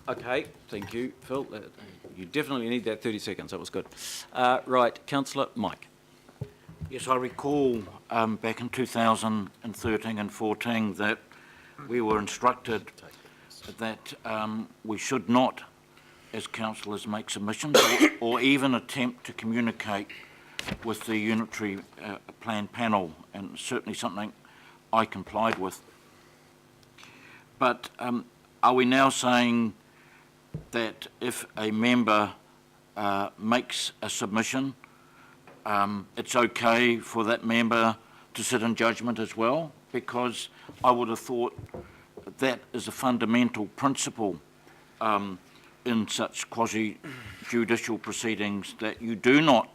Okay, thank you, Phil. You definitely need that 30 seconds. That was good. Right, Councillor Mike. Yes, I recall back in 2013 and 14 that we were instructed that we should not, as councillors, make submissions or even attempt to communicate with the unitary plan panel, and certainly something I complied with. But are we now saying that if a member makes a submission, it's okay for that member to sit in judgment as well? Because I would have thought that is a fundamental principle in such quasi-judicial proceedings, that you do not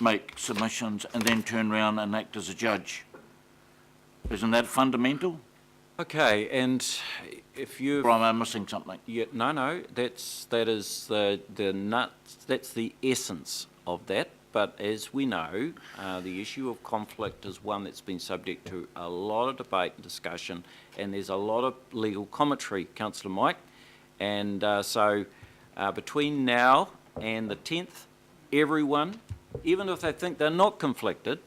make submissions and then turn around and act as a judge. Isn't that fundamental? Okay, and if you... Or am I missing something? Yeah, no, that's the nuts, that's the essence of that. But as we know, the issue of conflict is one that's been subject to a lot of debate and discussion, and there's a lot of legal commentary, Councillor Mike. And so between now and the 10th, everyone, even if they think they're not conflicted,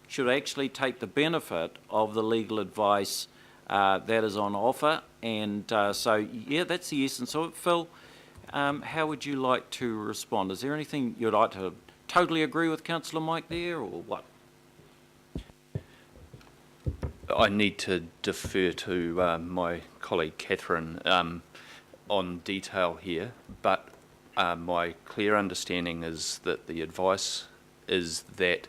should actually take the benefit of the legal advice that is on offer. And so, yeah, that's the essence of it. Phil, how would you like to respond? Is there anything you'd like to totally agree with Councillor Mike there, or what? I need to defer to my colleague Catherine on detail here, but my clear understanding is that the advice is that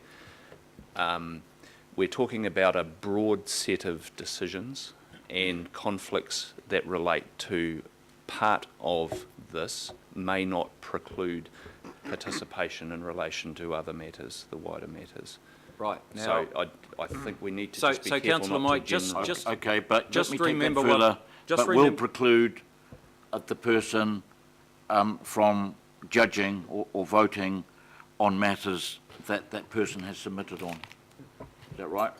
we're talking about a broad set of decisions, and conflicts that relate to part of this may not preclude participation in relation to other matters, the wider matters. Right. Now, so I think we need to just be careful. Councillor Mike, just okay, but just let me remember take that further. Just will preclude the person from judging or voting on matters that that person has submitted on. Is that right?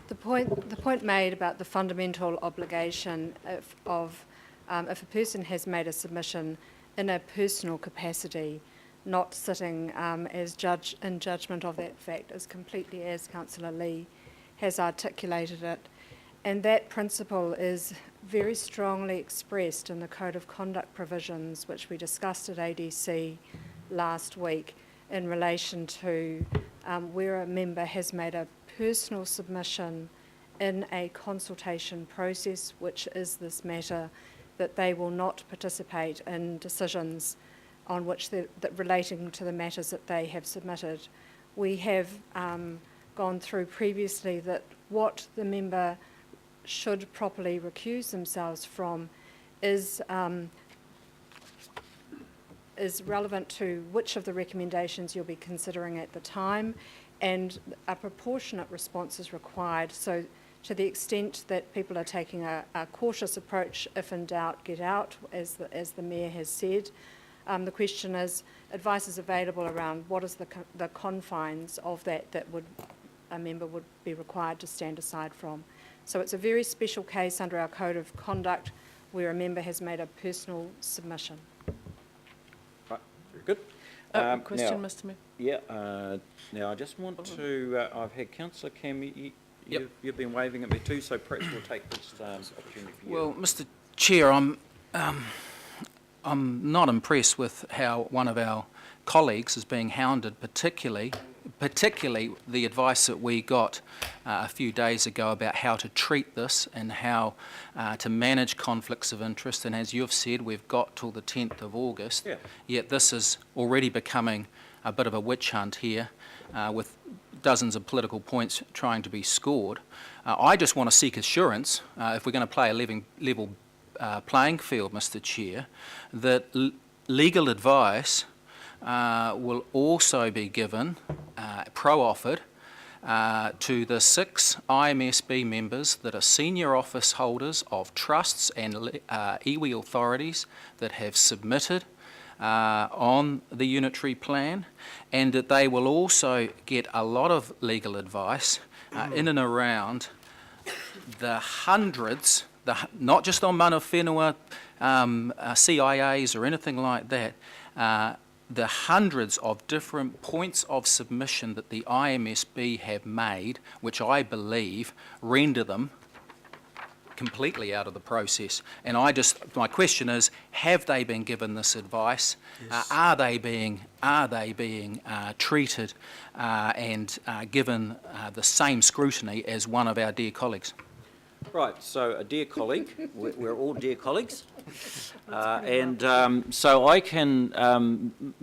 The point made about the fundamental obligation of if a person has made a submission in a personal capacity, not sitting as judge in judgment of that fact, is completely as Councillor Lee has articulated it. And that principle is very strongly expressed in the Code of Conduct provisions, which we discussed at ADC last week, in relation to where a member has made a personal submission in a consultation process, which is this matter, that they will not participate in decisions on which that relating to the matters that they have submitted. We have gone through previously that what the member should properly recuse themselves from is relevant to which of the recommendations you'll be considering at the time, and a proportionate response is required. So to the extent that people are taking a cautious approach, if in doubt, get out, as the Mayor has said, the question is, advice is available around what is the confines of that a member would be required to stand aside from. So it's a very special case under our Code of Conduct where a member has made a personal submission. Right, very good. Question, now, Mr Mayor? Yeah, now I just want to, I've had Councillor Cam, you've been waving at me too, so perhaps we'll take this opportunity for you. Well, Mr Chair, I'm not impressed with how one of our colleagues is being hounded, particularly the advice that we got a few days ago about how to treat this and how to manage conflicts of interest. And as you've said, we've got till the 10th of August, yet this is already becoming a bit of a witch hunt here with dozens of political points trying to be scored. I just want to seek assurance, if we're going to play a level playing field, Mr Chair, that legal advice will also be given, pro-offered, to the 6 IMSB members that are senior office holders of trusts and iwi authorities that have submitted on the unitary plan, and that they will also get a lot of legal advice in and around the hundreds not just on mana whenua, CIAs or anything like that, the hundreds of different points of submission that the IMSB have made, which I believe render them completely out of the process. And my question is, have they been given this advice? Yes. Are they being treated and given the same scrutiny as one of our dear colleagues? Right, so a dear colleague, we're all dear colleagues, so I can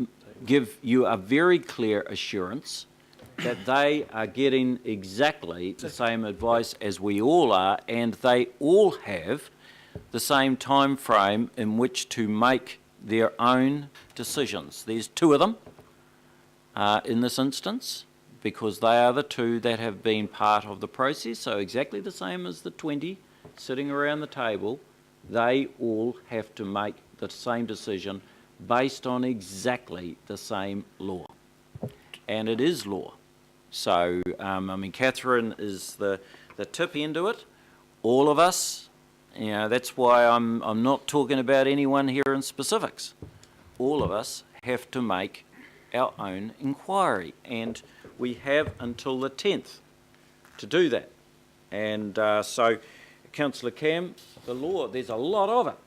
give you a very clear assurance that they are getting exactly the same advice as we all are, and they all have the same time frame in which to make their own decisions. There's two of them in this instance, because they are the two that have been part of the process, so exactly the same as the 20 sitting around the table. They all have to make the same decision based on exactly the same law, and it is law. So, I mean, Catherine is the tip end to it. All of us, you know, that's why I'm not talking about anyone here in specifics. All of us have to make our own inquiry, and we have until the 10th to do that. And so, Councillor Cam, the law, there's a lot of it,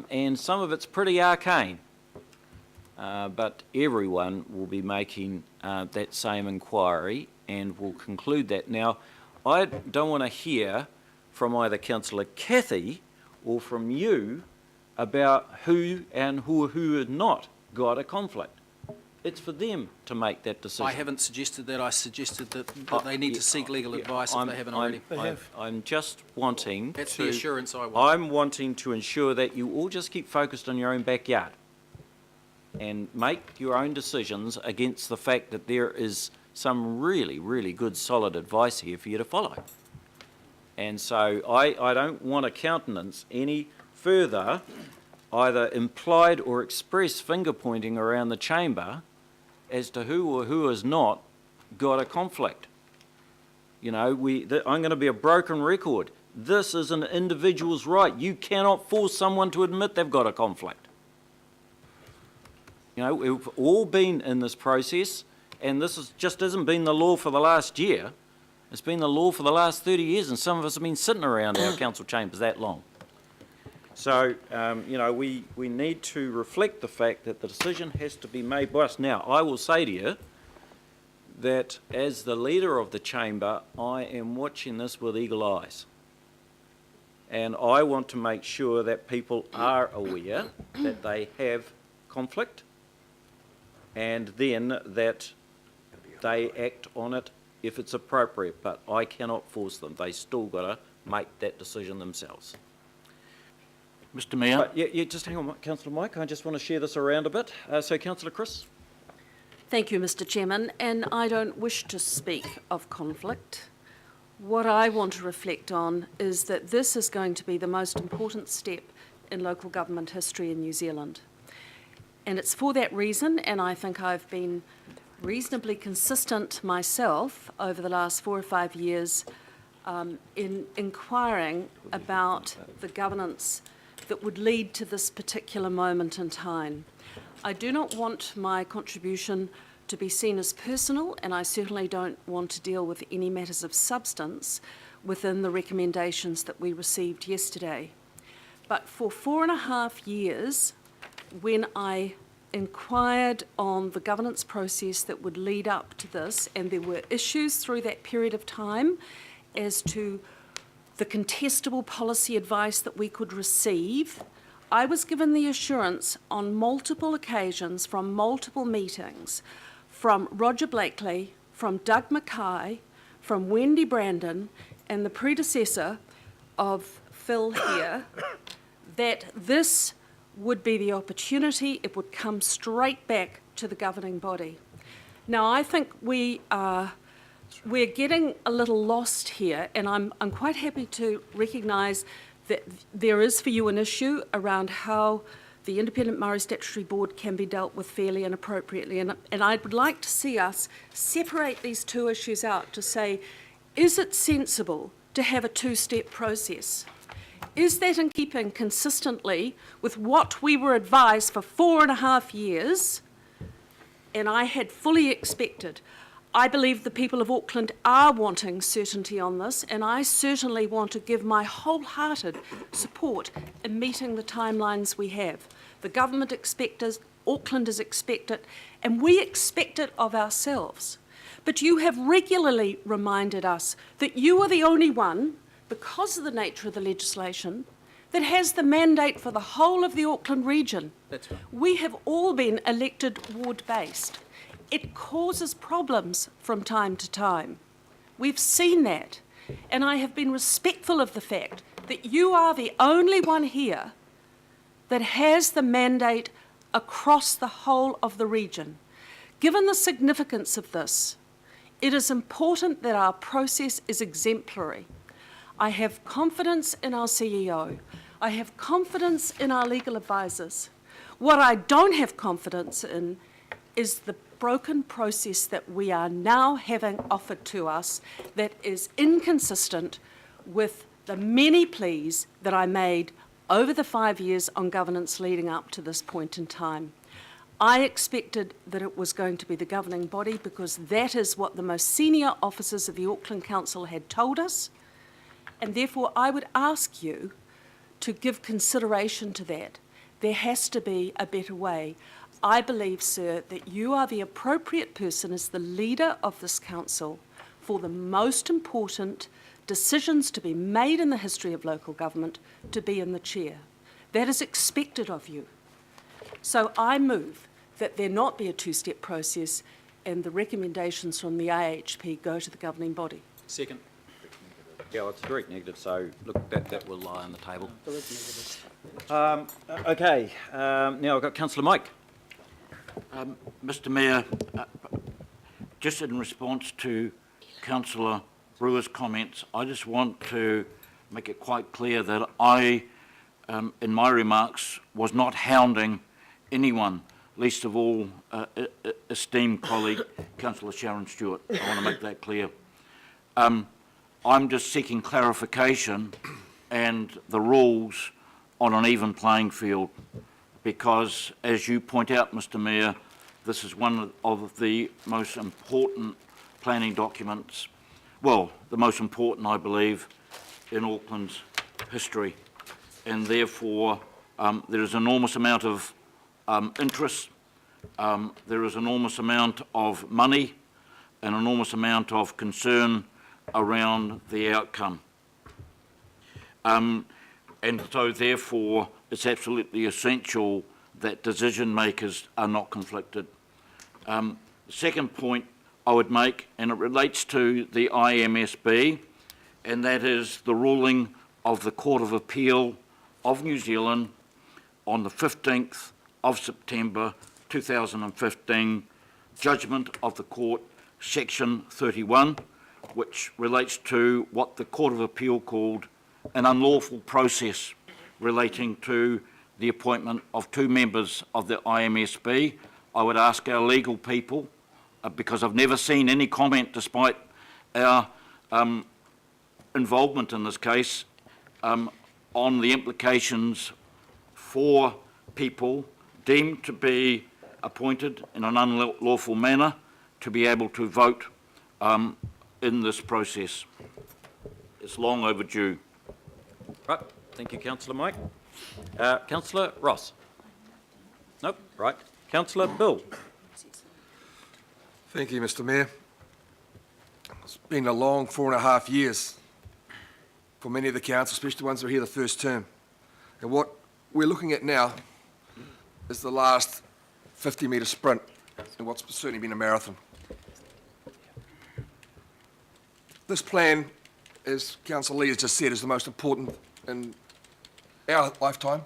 and some of it's pretty arcane. But everyone will be making that same inquiry and will conclude that. Now, I don't want to hear from either Councillor Cathy or from you about who and who had not got a conflict. It's for them to make that decision. I haven't suggested that. I suggested that they need to seek legal advice if they haven't already. I'm just wanting That's to... the assurance I want. I'm wanting to ensure that you all just keep focused on your own backyard and make your own decisions against the fact that there is some really, really good solid advice here for you to follow. And so I don't want to countenance any further either implied or express finger pointing around the chamber as to who or who has not got a conflict. You know, I'm going to be a broken record. This is an individual's right. You cannot force someone to admit they've got a conflict. You know, we've all been in this process, and this just hasn't been the law for the last year. It's been the law for the last 30 years, and some of us have been sitting around our council chambers that long. So, you know, we need to reflect the fact that the decision has to be made by us. Now, I will say to you that as the leader of the chamber, I am watching this with eagle eyes. And I want to make sure that people are aware that they have conflict, and then that they act on it if it's appropriate. But I cannot force them. They still got to make that decision themselves. Mr Mayor? But yeah, just hang on, Councillor Mike. I just want to share this around a bit. So, Councillor Chris. Thank you, Mr Chairman, and I don't wish to speak of conflict. What I want to reflect on is that this is going to be the most important step in local government history in New Zealand. And it's for that reason, and I think I've been reasonably consistent myself over the last 4 or 5 years in inquiring about the governance that would lead to this particular moment in time. I do not want my contribution to be seen as personal, and I certainly don't want to deal with any matters of substance within the recommendations that we received yesterday. But for 4.5 years, when I inquired on the governance process that would lead up to this, and there were issues through that period of time as to the contestable policy advice that we could receive, I was given the assurance on multiple occasions from multiple meetings from Roger Blakely, from Doug Mackay, from Wendy Brandon, and the predecessor of Phil here, that this would be the opportunity. It would come straight back to the governing body. Now, I think we're getting a little lost here, and I'm quite happy to recognise that there is for you an issue around how the Independent Maori Statutory Board can be dealt with fairly and appropriately, and I would like to see us separate these two issues out to say, is it sensible to have a two-step process? is that in keeping consistently with what we were advised for 4.5 years, and I had fully expected? I believe the people of Auckland are wanting certainty on this, and I certainly want to give my wholehearted support in meeting the timelines we have. The government expects us, Auckland is expected, and we expect it of ourselves. But you have regularly reminded us that you are the only one, because of the nature of the legislation, that has the mandate for the whole of the Auckland region. That's right. We have all been elected ward-based. It causes problems from time to time. We've seen that, and I have been respectful of the fact that you are the only one here that has the mandate across the whole of the region. Given the significance of this, it is important that our process is exemplary. I have confidence in our CEO. I have confidence in our legal advisors. What I don't have confidence in is the broken process that we are now having offered to us that is inconsistent with the many pleas that I made over the 5 years on governance leading up to this point in time. I expected that it was going to be the governing body because that is what the most senior officers of the Auckland Council had told us, and therefore I would ask you to give consideration to that. There has to be a better way. I believe, sir, that you are the appropriate person as the leader of this council for the most important decisions to be made in the history of local government to be in the chair. That is expected of you. So I move that there not be a two-step process and the recommendations from the AHP go to the governing body. Second. Yeah, well, it's direct negative, so look, that will lie on the table. Okay, now I've got Councillor Mike. Mr Mayor, just in response to Councillor Brewer's comments, I just want to make it quite clear that I, in my remarks, was not hounding anyone, least of all esteemed colleague Councillor Sharon Stewart. I want to make that clear. I'm just seeking clarification and the rules on an even playing field, because, as you point out, Mr Mayor, this is one of the most important planning documents, well, the most important, I believe, in Auckland's history, and therefore there is an enormous amount of interest, there is an enormous amount of money, an enormous amount of concern around the outcome. And so therefore it's absolutely essential that decision makers are not conflicted. The second point I would make, and it relates to the IMSB, and that is the ruling of the Court of Appeal of New Zealand on the 15th of September 2015, judgment of the court, section 31, which relates to what the Court of Appeal called an unlawful process relating to the appointment of 2 members of the IMSB. I would ask our legal people, because I've never seen any comment despite our involvement in this case, on the implications for people deemed to be appointed in an unlawful manner to be able to vote in this process. It's long overdue. Right, thank you, Councillor Mike. Councillor Ross. Nope, right. Councillor Bill. Thank you, Mr Mayor. It's been a long 4.5 years for many of the council, especially the ones who are here the first term. And what we're looking at now is the last 50-metre sprint in what's certainly been a marathon. This plan, as Councillor Lee has just said, is the most important in our lifetime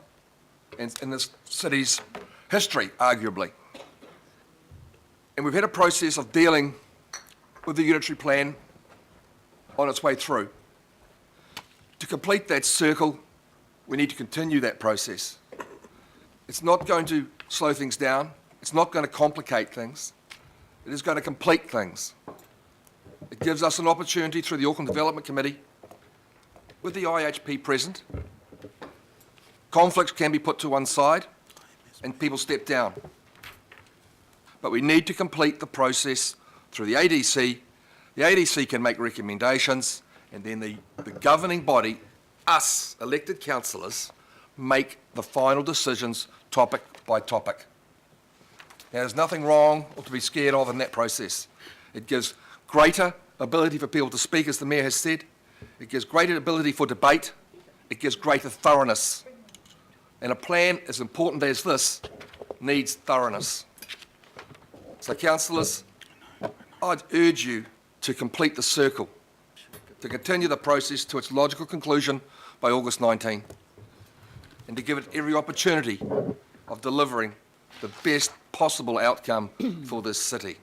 and in this city's history, arguably. And we've had a process of dealing with the unitary plan on its way through. To complete that circle, we need to continue that process. It's not going to slow things down. It's not going to complicate things. It is going to complete things. It gives us an opportunity through the Auckland Development Committee, with the IHP present, Conflicts can be put to one side and people step down. But we need to complete the process through the ADC. The ADC can make recommendations, and then the governing body, us elected councillors, make the final decisions topic by topic. Now, there's nothing wrong or to be scared of in that process. It gives greater ability for people to speak, as the Mayor has said. It gives greater ability for debate. It gives greater thoroughness. And a plan as important as this needs thoroughness. So, councillors, I'd urge you to complete the circle, to continue the process to its logical conclusion by August 19, and to give it every opportunity of delivering the best possible outcome for this city.